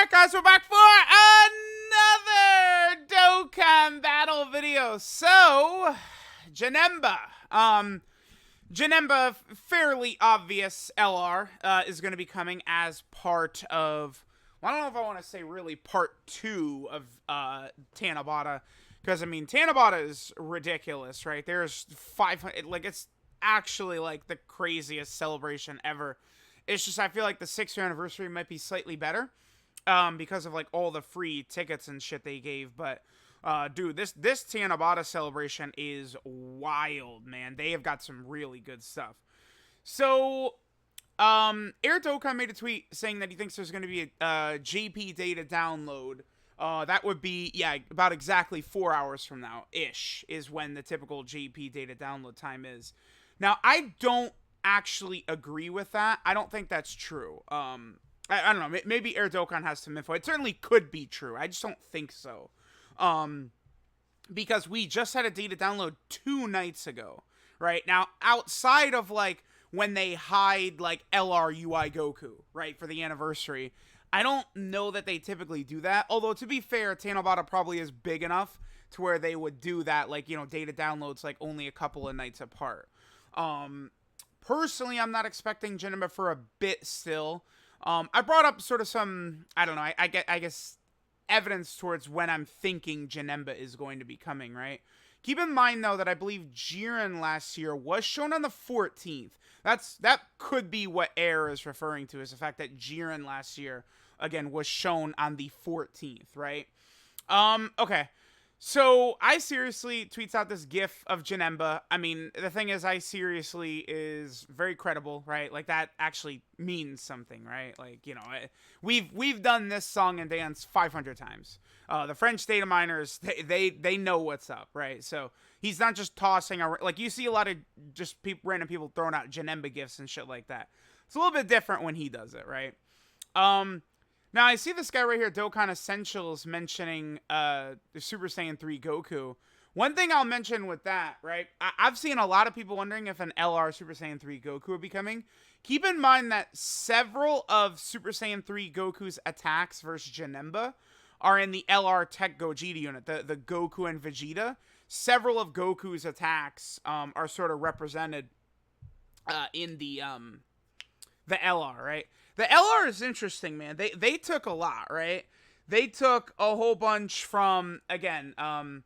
Alright guys, we're back for another Dokkan battle video. So, Janemba. Janemba, fairly obvious LR, is going to be coming as part of, well, I don't know if I want to say really part 2 of Tanabata, because, I mean, Tanabata is ridiculous, right? There's 500, like, it's actually, like, the craziest celebration ever. It's just, I feel like the 6th year anniversary might be slightly better, because of, like, all the free tickets and shit they gave, but... dude, this Tanabata celebration is wild, man. They have got some really good stuff. So, Air Dokkan made a tweet saying that he thinks there's going to be a JP data download. That would be, yeah, about exactly 4 hours from now-ish is when the typical JP data download time is. Now, I don't actually agree with that. I don't think that's true. I don't know. Maybe Air Dokkan has some info. It certainly could be true. I just don't think so. Because we just had a data download 2 nights ago, right? Now, outside of, like, when they hide, like, LR UI Goku, right, for the anniversary, I don't know that they typically do that. Although, to be fair, Tanabata probably is big enough to where they would do that, like, you know, data downloads, like, only a couple of nights apart. Personally, I'm not expecting Janemba for a bit still. I brought up sort of some, I don't know, I guess evidence towards when I'm thinking Janemba is going to be coming, right? Keep in mind, though, that I believe Jiren last year was shown on the 14th. That could be what Air is referring to, is the fact that Jiren last year, again, was shown on the 14th, right? Okay. So, I seriously tweets out this gif of Janemba. I mean, the thing is, I seriously is very credible, right? Like, that actually means something, right? Like, you know, we've done this song and dance 500 times. The French data miners, they know what's up, right? So, he's not just tossing, like, you see a lot of just random people throwing out Janemba gifs and shit like that. It's a little bit different when he does it, right? Now, I see this guy right here, Dokkan Essentials, mentioning the Super Saiyan 3 Goku. One thing I'll mention with that, right? I've seen a lot of people wondering if an LR Super Saiyan 3 Goku would be coming. Keep in mind that several of Super Saiyan 3 Goku's attacks versus Janemba are in the LR Tech Gogeta unit, the Goku and Vegeta. Several of Goku's attacks are sort of represented in the LR, right? The LR is interesting, man. They took a lot, right? They took a whole bunch from, again, Goku,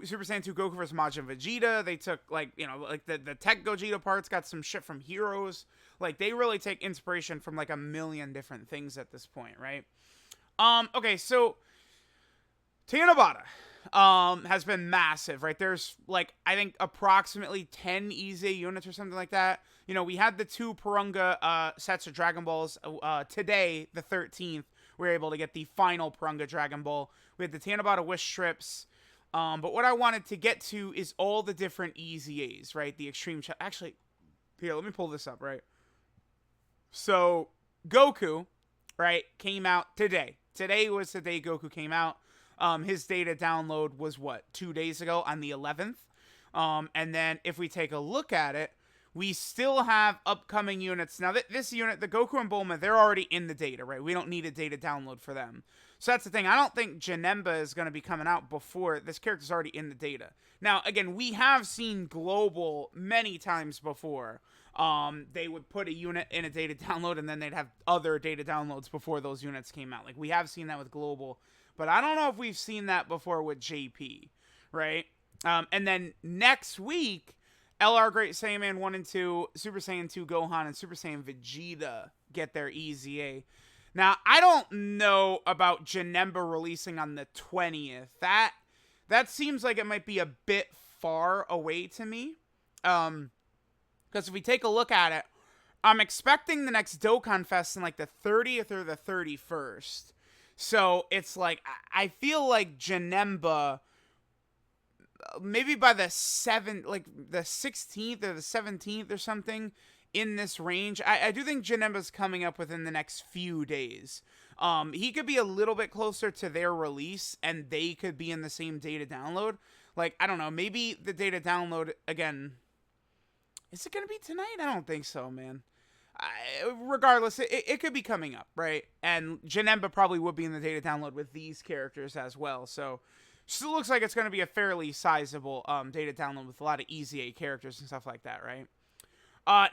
Super Saiyan 2 Goku versus Majin Vegeta. They took, like, you know, like the Tech Gogeta parts got some shit from Heroes. Like, they really take inspiration from, like, a million different things at this point, right? Okay, so Tanabata has been massive, right? There's, like, I think approximately 10 EZ units or something like that. You know, we had the 2 Purunga sets of Dragon Balls today, the 13th. We were able to get the final Purunga Dragon Ball. We had the Tanabata Wish Strips. But what I wanted to get to is all the different EZAs, right? The Extreme... Actually, here, let me pull this up, right? So, Goku, right, came out today. Today was the day Goku came out. His data download was, what, 2 days ago on the 11th? And then if we take a look at it, we still have upcoming units. Now, this unit, the Goku and Bulma, they're already in the data, right? We don't need a data download for them. So that's the thing. I don't think Janemba is going to be coming out before this character's already in the data. Now, again, we have seen Global many times before. They would put a unit in a data download, and then they'd have other data downloads before those units came out. Like, we have seen that with Global. But I don't know if we've seen that before with JP, right? And then next week, LR Great Saiyaman 1 and 2, Super Saiyan 2 Gohan, and Super Saiyan Vegeta get their EZA. Now, I don't know about Janemba releasing on the 20th. That seems like it might be a bit far away to me. Because if we take a look at it, I'm expecting the next Dokkan Fest in like the 30th or the 31st. So it's like, I feel like Janemba, maybe by the 16th or the 17th or something in this range. I do think Janemba's coming up within the next few days. He could be a little bit closer to their release, and they could be in the same data download. Like, I don't know, maybe the data download, again, is it going to be tonight? I don't think so, man. Regardless, it could be coming up, right? And Janemba probably would be in the data download with these characters as well. So still looks like it's going to be a fairly sizable data download with a lot of easy A characters and stuff like that, right?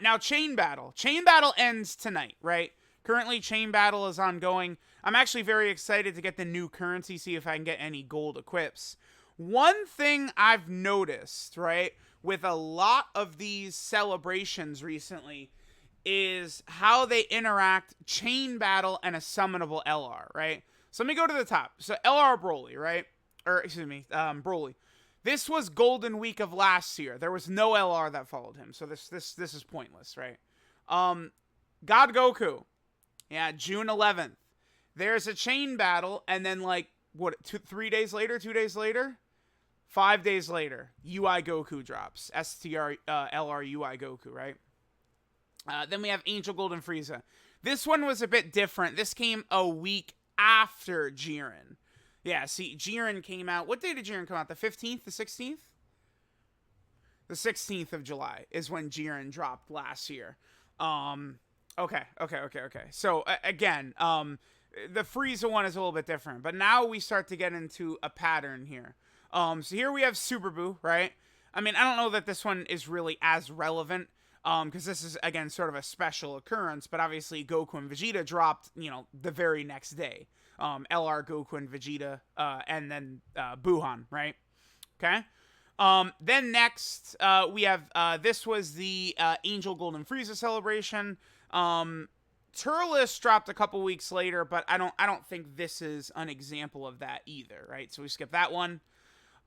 Now, Chain Battle. Chain Battle ends tonight, right? Currently, Chain Battle is ongoing. I'm actually very excited to get the new currency, see if I can get any gold equips. One thing I've noticed, right, with a lot of these celebrations recently is how they interact Chain Battle and a summonable LR, right? So let me go to the top. So LR Broly, right? Or, excuse me, Broly. This was Golden Week of last year. There was no LR that followed him, so this is pointless, right? God Goku, yeah, June 11th. There's a chain battle, and then like what, 2 days later, 5 days later, UI Goku drops. STR LR UI Goku, right? Then we have Angel Golden Frieza. This one was a bit different. This came a week after Jiren. Yeah, see, Jiren came out. What day did Jiren come out? The 15th? The 16th? The 16th of July is when Jiren dropped last year. Okay. So, again, the Frieza one is a little bit different. But now we start to get into a pattern here. So here we have Super Buu, right? I mean, I don't know that this one is really as relevant. Because this is, again, sort of a special occurrence. But obviously, Goku and Vegeta dropped, the very next day. LR, Goku, and Vegeta, and then Buhan, right? Okay. Then next, we have, this was the Angel Golden Frieza celebration. Turles dropped a couple weeks later, but I don't think this is an example of that either, right? So we skip that one.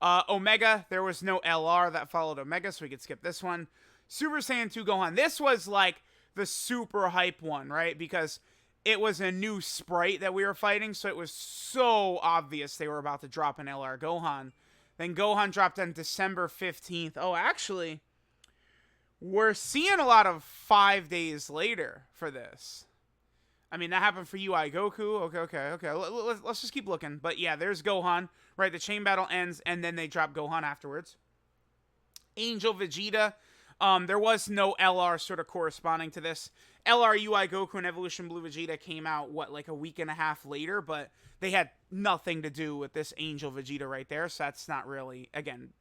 Omega, there was no LR that followed Omega, so we could skip this one. Super Saiyan 2 Gohan. This was like the super hype one, right? Because it was a new sprite that we were fighting, so it was so obvious they were about to drop an LR Gohan. Then Gohan dropped on December 15th. Oh, actually, we're seeing a lot of 5 days later for this. I mean, that happened for UI Goku. Okay. Let's just keep looking. But yeah, there's Gohan, right? The chain battle ends, and then they drop Gohan afterwards. Angel Vegeta. There was no LR sort of corresponding to this. LR UI Goku and Evolution Blue Vegeta came out, like a week and a half later, but they had nothing to do with this Angel Vegeta right there, so that's not really, again,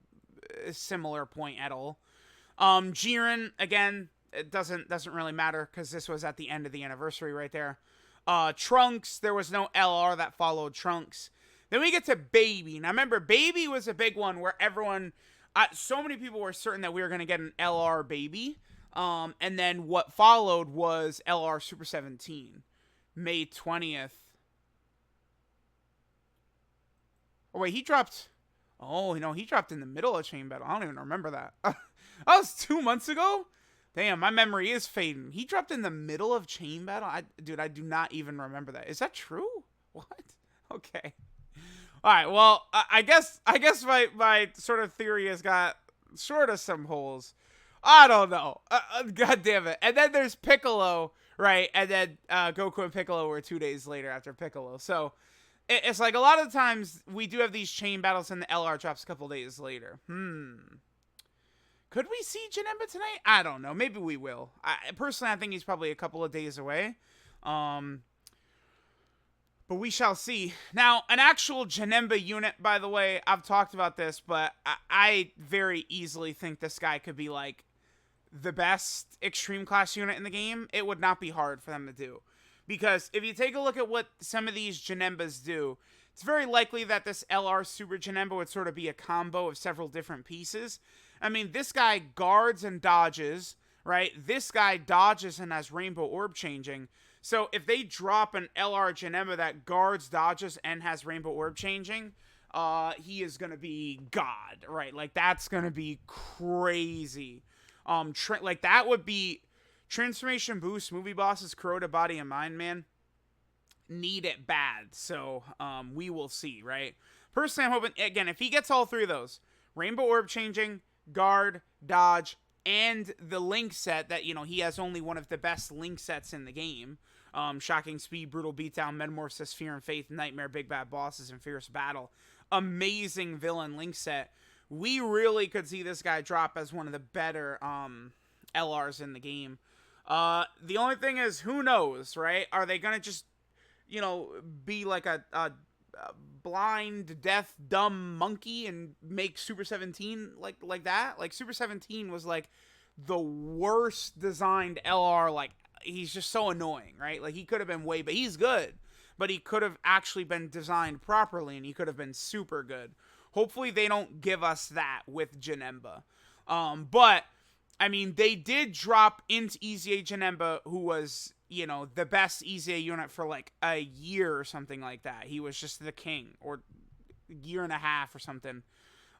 a similar point at all. Jiren, again, it doesn't really matter, because this was at the end of the anniversary right there. Trunks, there was no LR that followed Trunks. Then we get to Baby. Now remember, Baby was a big one where everyone... so many people were certain that we were going to get an LR Baby. And then what followed was LR Super 17. May 20th. Oh, wait, he dropped... Oh, he dropped in the middle of Chain Battle. I don't even remember that. That was 2 months ago? Damn, my memory is fading. He dropped in the middle of Chain Battle? Dude, I do not even remember that. Is that true? What? Okay. All right, well, I guess my sort of theory has got sort of some holes. I don't know. God damn it. And then there's Piccolo, right? And then Goku and Piccolo were 2 days later after Piccolo. So it's like a lot of times we do have these chain battles and the LR drops a couple days later. Could we see Janemba tonight? I don't know. Maybe we will. Personally, I think he's probably a couple of days away. But we shall see. Now, an actual Janemba unit, by the way, I've talked about this, but I very easily think this guy could be, like, the best Extreme Class unit in the game. It would not be hard for them to do. Because if you take a look at what some of these Janembas do, it's very likely that this LR Super Janemba would sort of be a combo of several different pieces. I mean, this guy guards and dodges, right? This guy dodges and has Rainbow Orb changing. So if they drop an LR Janemba that guards, dodges, and has Rainbow Orb changing, he is going to be God, right? Like, that's going to be crazy. Like, that would be Transformation Boost, Movie Bosses, Kuroda, Body, and Mind, man. Need it bad. So, we will see, right? Personally, I'm hoping, again, if he gets all three of those, Rainbow Orb changing, guard, dodge, and the link set that, he has only one of the best link sets in the game. Shocking Speed, Brutal Beatdown, Metamorphosis, Fear and Faith, Nightmare, Big Bad Bosses, and Fierce Battle. Amazing villain link set. We really could see this guy drop as one of the better LRs in the game. The only thing is, who knows, right? Are they gonna just, be like a blind, deaf, dumb monkey and make Super 17 like that? Like Super 17 was like the worst designed LR. Like he's just so annoying, right? Like he could have been way, but he's good. But he could have actually been designed properly, and he could have been super good. Hopefully, they don't give us that with Janemba. But I mean, they did drop into EZA Janemba, who was, the best EZA unit for like a year or something like that. He was just the king, or a year and a half or something.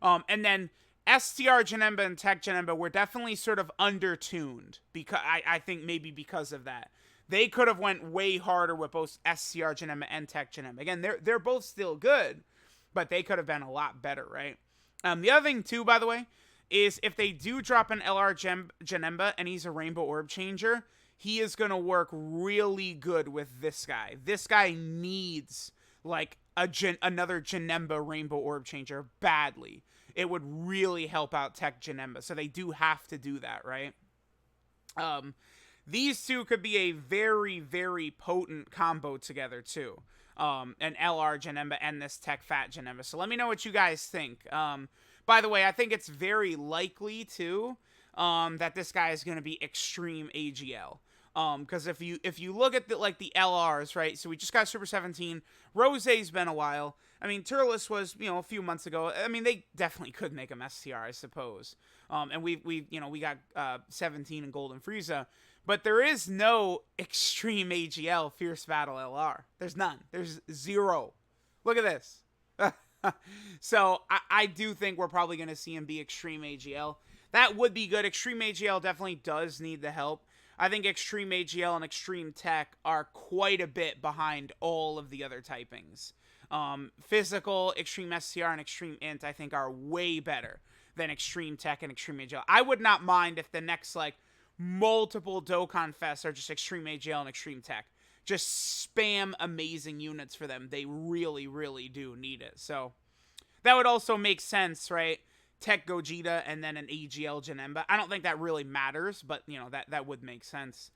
And then STR Janemba and Tech Janemba were definitely sort of undertuned, because I think maybe because of that. They could have went way harder with both SCR Janemba and Tech Janemba. Again, they're both still good, but they could have been a lot better, right? The other thing, too, by the way, is if they do drop an LR Janemba and he's a Rainbow Orb Changer, he is going to work really good with this guy. This guy needs, like, another Janemba Rainbow Orb Changer badly. It would really help out Tech Janemba, so they do have to do that, right? These two could be a very, very potent combo together, too. An LR Janemba and this Tech Fat Janemba. So let me know what you guys think. By the way, I think it's very likely, too, that this guy is going to be extreme AGL. Because if you look at the LRs, right? So we just got Super 17. Rose's been a while. I mean, Turles was, a few months ago. I mean, they definitely could make him STR, I suppose. And we got 17 and Golden Frieza. But there is no extreme AGL Fierce Battle LR. There's none. There's zero. Look at this. So I do think we're probably going to see him be extreme AGL. That would be good. Extreme AGL definitely does need the help. I think Extreme AGL and Extreme Tech are quite a bit behind all of the other typings. Physical, Extreme SCR, and Extreme Int, I think, are way better than Extreme Tech and Extreme AGL. I would not mind if the next, multiple Dokkan Fests are just Extreme AGL and Extreme Tech. Just spam amazing units for them. They really, really do need it. So, that would also make sense, right? Tech Gogeta and then an AGL Janemba. I don't think that really matters, but, that would make sense.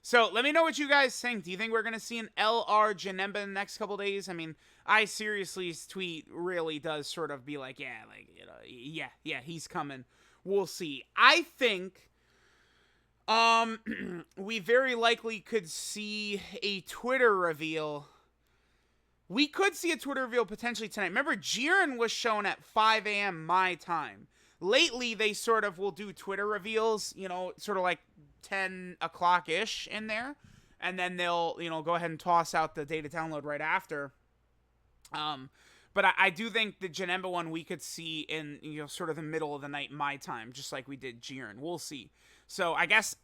So, let me know what you guys think. Do you think we're going to see an LR Janemba in the next couple days? I mean, I Seriously's tweet really does sort of be like, yeah, he's coming. We'll see. I think we very likely could see a Twitter reveal. We could see a Twitter reveal potentially tonight. Remember, Jiren was shown at 5 a.m. my time. Lately, they sort of will do Twitter reveals, sort of like 10 o'clock-ish in there. And then they'll, go ahead and toss out the data download right after. But I do think the Janemba one we could see in, sort of the middle of the night my time, just like we did Jiren. We'll see. So I guess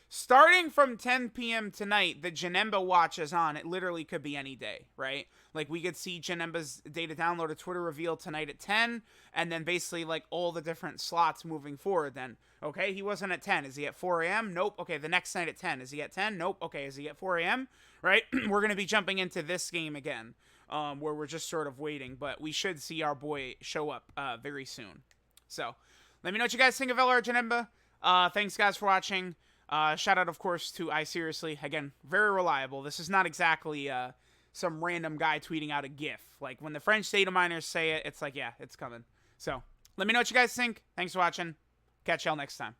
starting from 10 p.m. tonight, the Janemba watch is on. It literally could be any day, right? Like, we could see Janemba's data download, a Twitter reveal tonight at 10, and then basically, all the different slots moving forward then. Okay, he wasn't at 10. Is he at 4 a.m.? Nope. Okay, the next night at 10. Is he at 10? Nope. Okay, is he at 4 a.m.? Right? We're going to be jumping into this game again, where we're just sort of waiting, but we should see our boy show up very soon. So, let me know what you guys think of LR Janemba. Thanks, guys, for watching. Shout out, of course, to iSeriously. Again, very reliable. This is not exactly some random guy tweeting out a GIF. Like, when the French data miners say it, it's like, yeah, it's coming. So, let me know what you guys think. Thanks for watching. Catch y'all next time.